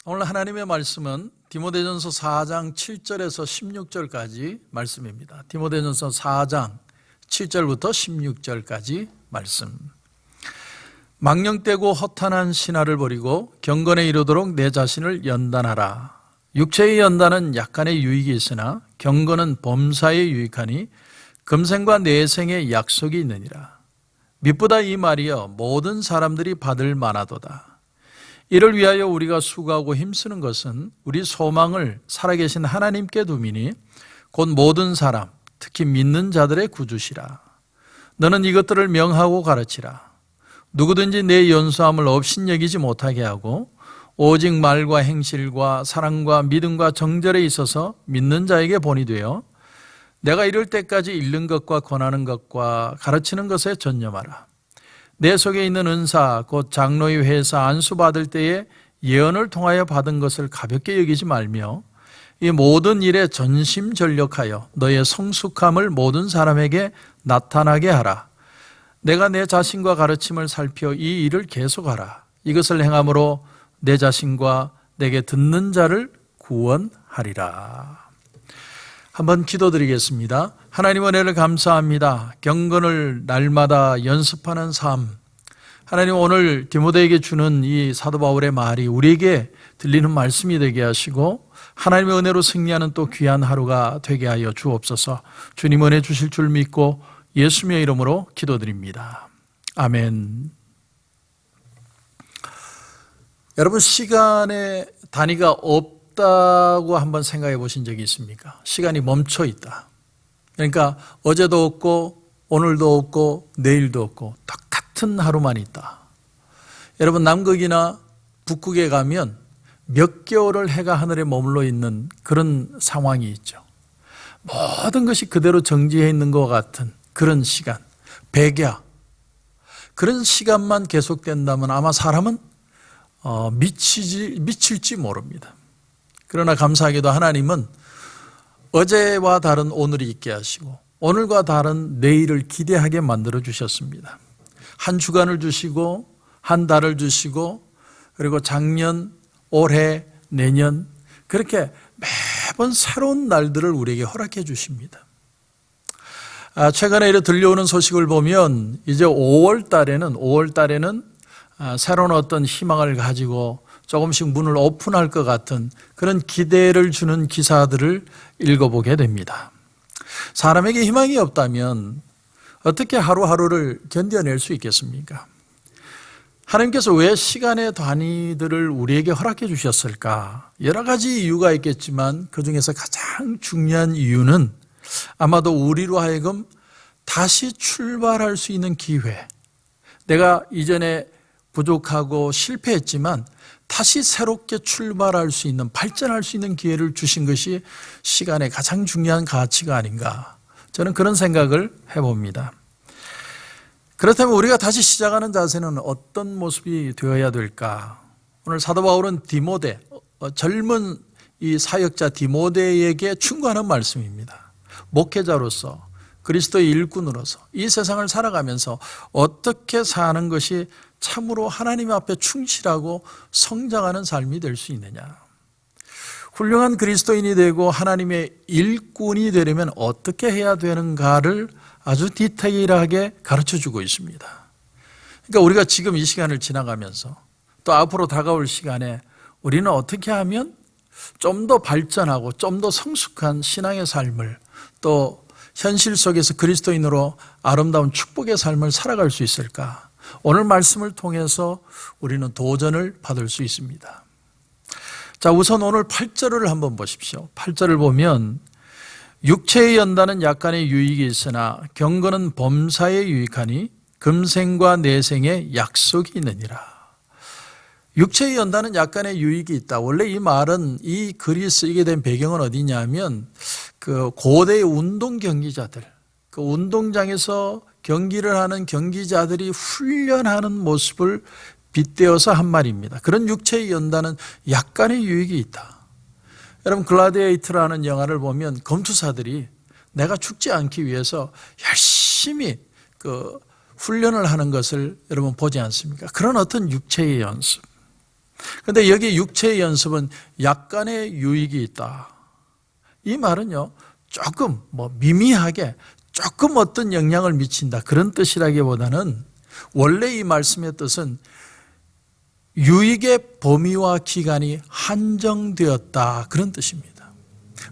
오늘 하나님의 말씀은 디모데전서 4장 7절에서 16절까지 말씀입니다. 디모데전서 4장 7절부터 16절까지 말씀. 망령되고 허탄한 신화를 버리고 경건에 이르도록 내 자신을 연단하라. 육체의 연단은 약간의 유익이 있으나 경건은 범사에 유익하니 금생과 내생의 약속이 있느니라. 미쁘다 이 말이여 모든 사람들이 받을 만하도다. 이를 위하여 우리가 수고하고 힘쓰는 것은 우리 소망을 살아계신 하나님께 두미니 곧 모든 사람 특히 믿는 자들의 구주시라. 너는 이것들을 명하고 가르치라. 누구든지 내 연수함을 업신여기지 못하게 하고 오직 말과 행실과 사랑과 믿음과 정절에 있어서 믿는 자에게 본이 되어 내가 이를 때까지 읽는 것과 권하는 것과 가르치는 것에 전념하라. 내 속에 있는 은사 곧 장로의 회사 안수받을 때에 예언을 통하여 받은 것을 가볍게 여기지 말며 이 모든 일에 전심전력하여 너의 성숙함을 모든 사람에게 나타나게 하라. 내가 내 자신과 가르침을 살펴 이 일을 계속하라. 이것을 행함으로 내 자신과 내게 듣는 자를 구원하리라. 한번 기도드리겠습니다. 하나님 은혜를 감사합니다. 경건을 날마다 연습하는 삶. 하나님 오늘 디모데에게 주는 이 사도 바울의 말이 우리에게 들리는 말씀이 되게 하시고 하나님의 은혜로 승리하는 또 귀한 하루가 되게 하여 주옵소서. 주님 은혜 주실 줄 믿고 예수님의 이름으로 기도드립니다. 아멘. 여러분 시간의 단위가 없다고 한번 생각해 보신 적이 있습니까? 시간이 멈춰 있다. 그러니까 어제도 없고 오늘도 없고 내일도 없고 똑같은 하루만 있다. 여러분 남극이나 북극에 가면 몇 개월을 해가 하늘에 머물러 있는 그런 상황이 있죠. 모든 것이 그대로 정지해 있는 것 같은 그런 시간, 백야, 그런 시간만 계속된다면 아마 사람은 미칠지 모릅니다. 그러나 감사하게도 하나님은 어제와 다른 오늘이 있게 하시고 오늘과 다른 내일을 기대하게 만들어 주셨습니다. 한 주간을 주시고 한 달을 주시고 그리고 작년, 올해, 내년 그렇게 매번 새로운 날들을 우리에게 허락해 주십니다. 최근에 들려오는 소식을 보면 이제 5월 달에는 새로운 어떤 희망을 가지고 조금씩 문을 오픈할 것 같은 그런 기대를 주는 기사들을 읽어보게 됩니다. 사람에게 희망이 없다면 어떻게 하루하루를 견뎌낼 수 있겠습니까? 하나님께서 왜 시간의 단위들을 우리에게 허락해 주셨을까? 여러 가지 이유가 있겠지만 그 중에서 가장 중요한 이유는 아마도 우리로 하여금 다시 출발할 수 있는 기회, 내가 이전에 부족하고 실패했지만 다시 새롭게 출발할 수 있는, 발전할 수 있는 기회를 주신 것이 시간의 가장 중요한 가치가 아닌가, 저는 그런 생각을 해봅니다. 그렇다면 우리가 다시 시작하는 자세는 어떤 모습이 되어야 될까? 오늘 사도 바울은 디모데, 젊은 이 사역자 디모데에게 충고하는 말씀입니다. 목회자로서, 그리스도의 일꾼으로서 이 세상을 살아가면서 어떻게 사는 것이 참으로 하나님 앞에 충실하고 성장하는 삶이 될 수 있느냐. 훌륭한 그리스도인이 되고 하나님의 일꾼이 되려면 어떻게 해야 되는가를 아주 디테일하게 가르쳐주고 있습니다. 그러니까 우리가 지금 이 시간을 지나가면서 또 앞으로 다가올 시간에 우리는 어떻게 하면 좀 더 발전하고 좀 더 성숙한 신앙의 삶을 또 현실 속에서 그리스도인으로 아름다운 축복의 삶을 살아갈 수 있을까? 오늘 말씀을 통해서 우리는 도전을 받을 수 있습니다. 자, 우선 오늘 8절을 한번 보십시오. 8절을 보면 육체의 연단은 약간의 유익이 있으나 경건은 범사에 유익하니 금생과 내생의 약속이 있느니라. 육체의 연단은 약간의 유익이 있다. 원래 이 말은 이 글이 쓰이게 된 배경은 어디냐면 그 고대의 운동 경기자들, 그 운동장에서 경기를 하는 경기자들이 훈련하는 모습을 빗대어서 한 말입니다. 그런 육체의 연단은 약간의 유익이 있다. 여러분 글라디에이터라는 영화를 보면 검투사들이 내가 죽지 않기 위해서 열심히 그 훈련을 하는 것을 여러분 보지 않습니까? 그런 어떤 육체의 연습. 그런데 여기 육체의 연습은 약간의 유익이 있다. 이 말은요, 조금 미미하게 조금 어떤 영향을 미친다, 그런 뜻이라기보다는 원래 이 말씀의 뜻은 유익의 범위와 기간이 한정되었다, 그런 뜻입니다.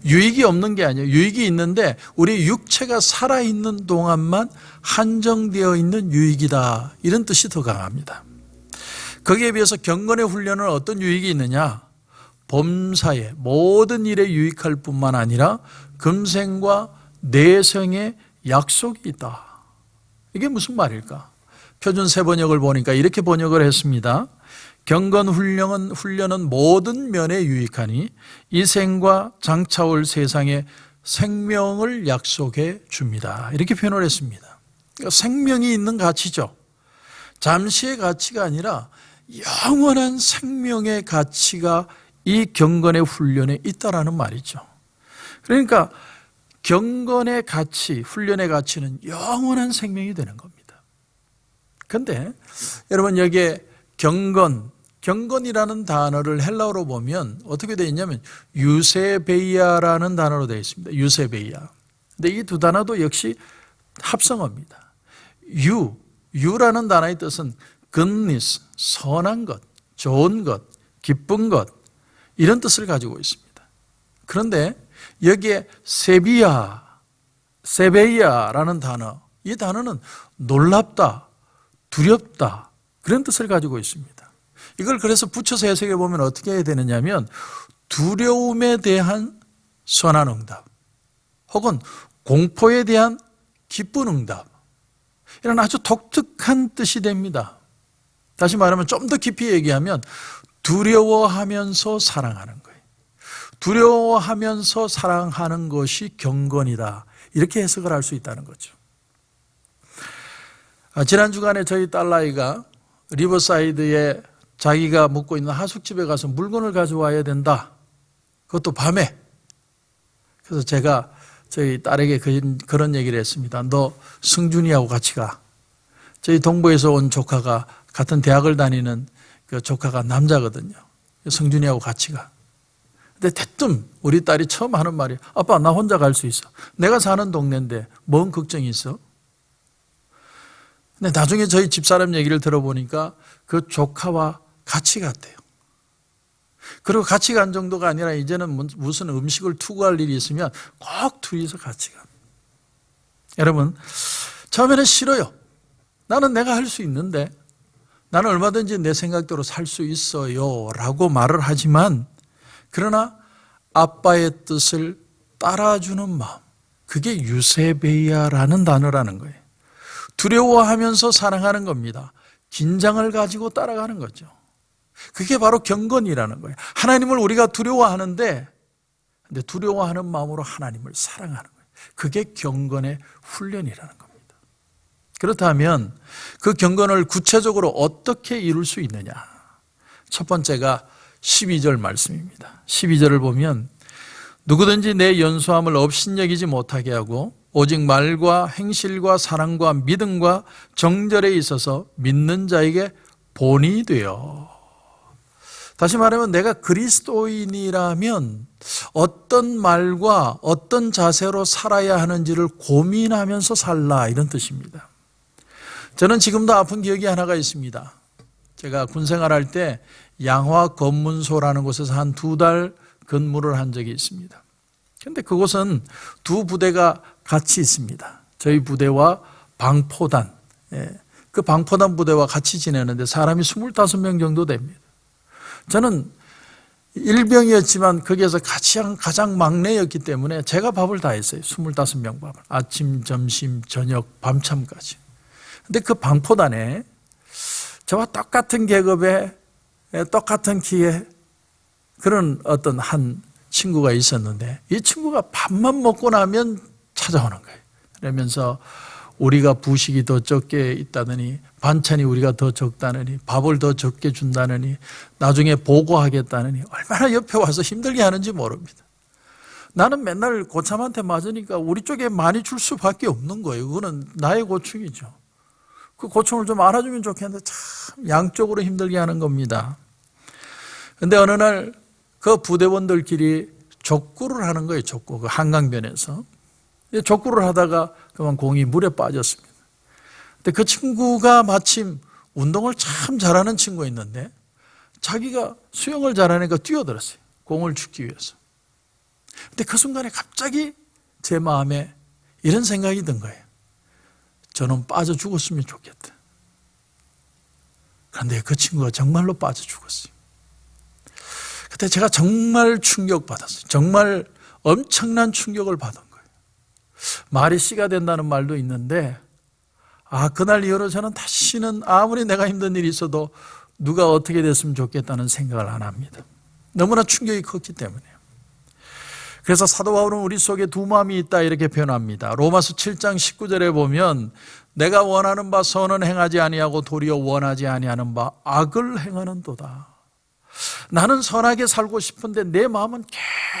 유익이 없는 게 아니에요. 유익이 있는데 우리 육체가 살아있는 동안만 한정되어 있는 유익이다, 이런 뜻이 더 강합니다. 거기에 비해서 경건의 훈련은 어떤 유익이 있느냐? 범사의 모든 일에 유익할 뿐만 아니라 금생과 내생의 약속이 있다. 이게 무슨 말일까? 표준 세 번역을 보니까 이렇게 번역을 했습니다. 경건 훈련은 모든 면에 유익하니 이 생과 장차올 세상에 생명을 약속해 줍니다. 이렇게 표현을 했습니다. 그러니까 생명이 있는 가치죠. 잠시의 가치가 아니라 영원한 생명의 가치가 이 경건의 훈련에 있다라는 말이죠. 그러니까 경건의 가치, 훈련의 가치는 영원한 생명이 되는 겁니다. 그런데 여러분, 여기에 경건이라는 단어를 헬라어로 보면 어떻게 되어 있냐면 유세베이아라는 단어로 되어 있습니다. 유세베이아. 근데 이 두 단어도 역시 합성어입니다. 유라는 단어의 뜻은 goodness, 선한 것, 좋은 것, 기쁜 것, 이런 뜻을 가지고 있습니다. 그런데 여기에 세베이아라는 단어, 이 단어는 놀랍다, 두렵다, 그런 뜻을 가지고 있습니다. 이걸 그래서 붙여서 해석해 보면 어떻게 해야 되느냐면 두려움에 대한 선한 응답, 혹은 공포에 대한 기쁜 응답, 이런 아주 독특한 뜻이 됩니다. 다시 말하면 좀 더 깊이 얘기하면 두려워하면서 사랑하는 거예요. 두려워하면서 사랑하는 것이 경건이다, 이렇게 해석을 할 수 있다는 거죠. 지난 주간에 저희 딸아이가 리버사이드에 자기가 묵고 있는 하숙집에 가서 물건을 가져와야 된다, 그것도 밤에. 그래서 제가 저희 딸에게 그런 얘기를 했습니다. 너 승준이하고 같이 가. 저희 동부에서 온 조카가, 같은 대학을 다니는 그 조카가 남자거든요. 승준이하고 같이 가. 근데 대뜸 우리 딸이 처음 하는 말이, 아빠 나 혼자 갈 수 있어. 내가 사는 동네인데 뭔 걱정이 있어? 근데 나중에 저희 집사람 얘기를 들어보니까 그 조카와 같이 갔대요. 그리고 같이 간 정도가 아니라 이제는 무슨 음식을 투구할 일이 있으면 꼭 둘이서 같이 갑니다. 여러분, 처음에는 싫어요. 나는 내가 할 수 있는데, 나는 얼마든지 내 생각대로 살 수 있어요 라고 말을 하지만, 그러나 아빠의 뜻을 따라주는 마음, 그게 유세베이아라는 단어라는 거예요. 두려워하면서 사랑하는 겁니다. 긴장을 가지고 따라가는 거죠. 그게 바로 경건이라는 거예요. 하나님을 우리가 두려워하는데, 근데 두려워하는 마음으로 하나님을 사랑하는 거예요. 그게 경건의 훈련이라는 겁니다. 그렇다면 그 경건을 구체적으로 어떻게 이룰 수 있느냐? 첫 번째가 12절 말씀입니다. 12절을 보면 누구든지 내 연소함을 업신여기지 못하게 하고 오직 말과 행실과 사랑과 믿음과 정절에 있어서 믿는 자에게 본이 되어. 다시 말하면 내가 그리스도인이라면 어떤 말과 어떤 자세로 살아야 하는지를 고민하면서 살라, 이런 뜻입니다. 저는 지금도 아픈 기억이 하나가 있습니다. 제가 군생활할 때 양화 검문소라는 곳에서 한 2달 근무를 한 적이 있습니다. 그런데 그곳은 두 부대가 같이 있습니다. 저희 부대와 방포단, 그 방포단 부대와 같이 지내는데 사람이 25명 정도 됩니다. 저는 일병이었지만 거기에서 가장 막내였기 때문에 제가 밥을 다 했어요. 25명 밥을. 아침, 점심, 저녁, 밤참까지. 근데 그 방포단에 저와 똑같은 계급에 똑같은 키에 그런 어떤 한 친구가 있었는데, 이 친구가 밥만 먹고 나면 찾아오는 거예요. 그러면서 우리가 부식이 더 적게 있다느니, 반찬이 우리가 더 적다느니, 밥을 더 적게 준다느니, 나중에 보고하겠다느니, 얼마나 옆에 와서 힘들게 하는지 모릅니다. 나는 맨날 고참한테 맞으니까 우리 쪽에 많이 줄 수밖에 없는 거예요. 그거는 나의 고충이죠. 그 고충을 좀 알아주면 좋겠는데 참 양쪽으로 힘들게 하는 겁니다. 근데 어느 날 그 부대원들끼리 족구를 하는 거예요. 족구. 그 한강변에서. 족구를 하다가 그만 공이 물에 빠졌습니다. 근데 그 친구가 마침 운동을 참 잘하는 친구가 있는데 자기가 수영을 잘하니까 뛰어들었어요. 공을 줍기 위해서. 근데 그 순간에 갑자기 제 마음에 이런 생각이 든 거예요. 저는 빠져 죽었으면 좋겠다. 그런데 그 친구가 정말로 빠져 죽었어요. 그때 제가 정말 충격받았어요. 정말 엄청난 충격을 받은 거예요. 말이 씨가 된다는 말도 있는데 그날 이후로 저는 다시는 아무리 내가 힘든 일이 있어도 누가 어떻게 됐으면 좋겠다는 생각을 안 합니다. 너무나 충격이 컸기 때문에요. 그래서 사도 바울은 우리 속에 두 마음이 있다 이렇게 표현합니다. 로마서 7장 19절에 보면 내가 원하는 바 선은 행하지 아니하고 도리어 원하지 아니하는 바 악을 행하는도다. 나는 선하게 살고 싶은데 내 마음은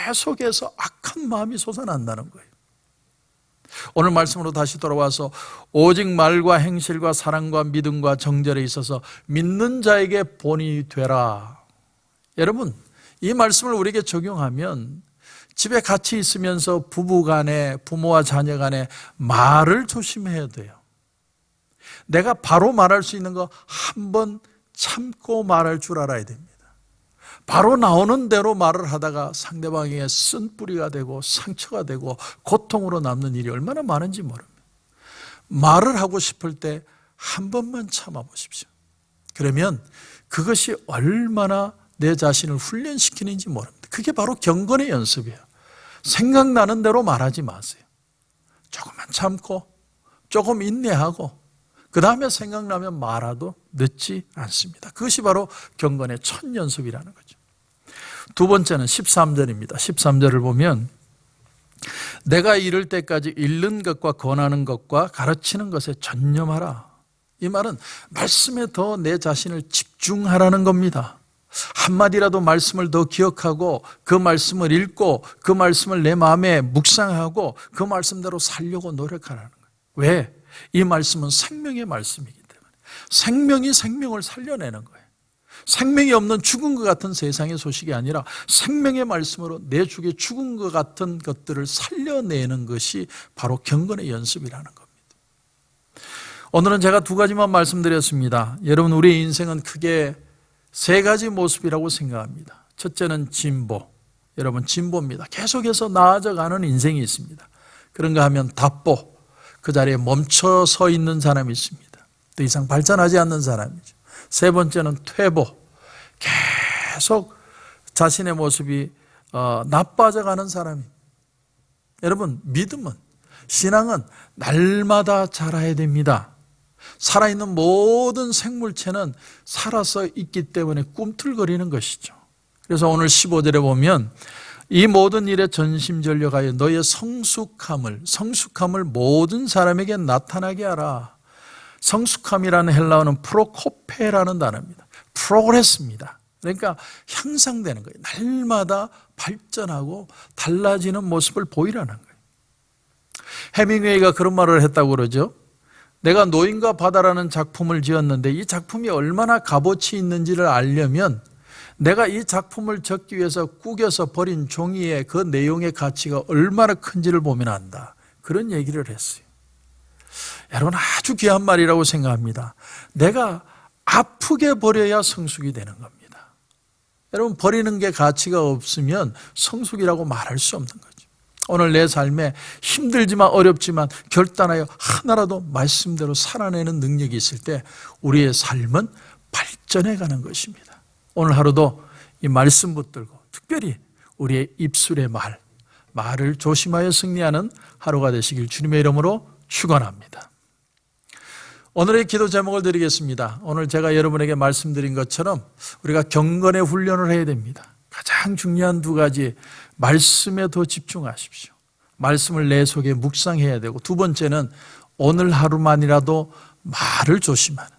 계속해서 악한 마음이 솟아난다는 거예요. 오늘 말씀으로 다시 돌아와서 오직 말과 행실과 사랑과 믿음과 정절에 있어서 믿는 자에게 본이 되라. 여러분, 이 말씀을 우리에게 적용하면 집에 같이 있으면서 부부 간에 부모와 자녀 간에 말을 조심해야 돼요. 내가 바로 말할 수 있는 거 한 번 참고 말할 줄 알아야 됩니다. 바로 나오는 대로 말을 하다가 상대방에게 쓴뿌리가 되고 상처가 되고 고통으로 남는 일이 얼마나 많은지 모릅니다. 말을 하고 싶을 때 한 번만 참아보십시오. 그러면 그것이 얼마나 내 자신을 훈련시키는지 모릅니다. 그게 바로 경건의 연습이에요. 생각나는 대로 말하지 마세요. 조금만 참고 조금 인내하고 그 다음에 생각나면 말아도 늦지 않습니다. 그것이 바로 경건의 첫 연습이라는 거죠. 두 번째는 13절입니다. 13절을 보면 내가 이를 때까지 읽는 것과 권하는 것과 가르치는 것에 전념하라. 이 말은 말씀에 더 내 자신을 집중하라는 겁니다. 한마디라도 말씀을 더 기억하고 그 말씀을 읽고 그 말씀을 내 마음에 묵상하고 그 말씀대로 살려고 노력하라는 거예요. 왜? 이 말씀은 생명의 말씀이기 때문에 생명이 생명을 살려내는 거예요. 생명이 없는 죽은 것 같은 세상의 소식이 아니라 생명의 말씀으로 내 죽에 죽은 것 같은 것들을 살려내는 것이 바로 경건의 연습이라는 겁니다. 오늘은 제가 두 가지만 말씀드렸습니다. 여러분, 우리의 인생은 크게 세 가지 모습이라고 생각합니다. 첫째는 진보. 여러분, 진보입니다. 계속해서 나아져가는 인생이 있습니다. 그런가 하면 답보. 그 자리에 멈춰 서 있는 사람이 있습니다. 더 이상 발전하지 않는 사람이죠. 세 번째는 퇴보. 계속 자신의 모습이 나빠져가는 사람입니다. 여러분, 믿음은, 신앙은 날마다 자라야 됩니다. 살아있는 모든 생물체는 살아서 있기 때문에 꿈틀거리는 것이죠. 그래서 오늘 15절에 보면 이 모든 일에 전심전력하여 너의 성숙함을 모든 사람에게 나타나게 하라. 성숙함이라는 헬라어는 프로코페라는 단어입니다. 프로그레스입니다. 그러니까 향상되는 거예요. 날마다 발전하고 달라지는 모습을 보이라는 거예요. 해밍웨이가 그런 말을 했다고 그러죠. 내가 노인과 바다라는 작품을 지었는데 이 작품이 얼마나 값어치 있는지를 알려면 내가 이 작품을 적기 위해서 구겨서 버린 종이의 그 내용의 가치가 얼마나 큰지를 보면 안다. 그런 얘기를 했어요. 여러분, 아주 귀한 말이라고 생각합니다. 내가 아프게 버려야 성숙이 되는 겁니다. 여러분, 버리는 게 가치가 없으면 성숙이라고 말할 수 없는 거죠. 오늘 내 삶에 힘들지만 어렵지만 결단하여 하나라도 말씀대로 살아내는 능력이 있을 때 우리의 삶은 발전해 가는 것입니다. 오늘 하루도 이 말씀 붙들고 특별히 우리의 입술의 말을 조심하여 승리하는 하루가 되시길 주님의 이름으로 축원합니다. 오늘의 기도 제목을 드리겠습니다. 오늘 제가 여러분에게 말씀드린 것처럼 우리가 경건의 훈련을 해야 됩니다. 가장 중요한 두 가지, 말씀에 더 집중하십시오. 말씀을 내 속에 묵상해야 되고, 두 번째는 오늘 하루만이라도 말을 조심하는,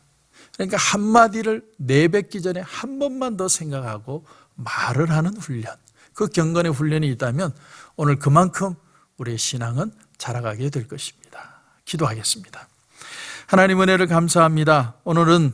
그러니까 한마디를 내뱉기 전에 한 번만 더 생각하고 말을 하는 훈련, 그 경건의 훈련이 있다면 오늘 그만큼 우리의 신앙은 자라가게 될 것입니다. 기도하겠습니다. 하나님, 은혜를 감사합니다. 오늘은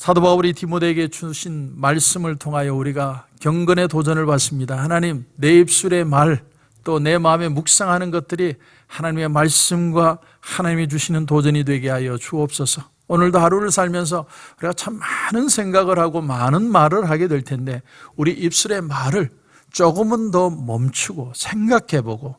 사도 바울이 디모데에게 주신 말씀을 통하여 우리가 경건의 도전을 받습니다. 하나님, 내 입술의 말, 또 내 마음에 묵상하는 것들이 하나님의 말씀과 하나님이 주시는 도전이 되게 하여 주옵소서. 오늘도 하루를 살면서 우리가 참 많은 생각을 하고 많은 말을 하게 될 텐데 우리 입술의 말을 조금은 더 멈추고 생각해보고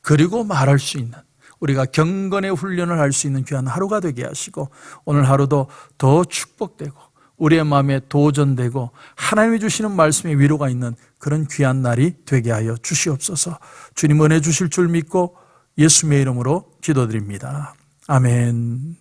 그리고 말할 수 있는, 우리가 경건의 훈련을 할 수 있는 귀한 하루가 되게 하시고 오늘 하루도 더 축복되고 우리의 마음에 도전되고 하나님이 주시는 말씀에 위로가 있는 그런 귀한 날이 되게 하여 주시옵소서. 주님 은혜 주실 줄 믿고 예수님의 이름으로 기도드립니다. 아멘.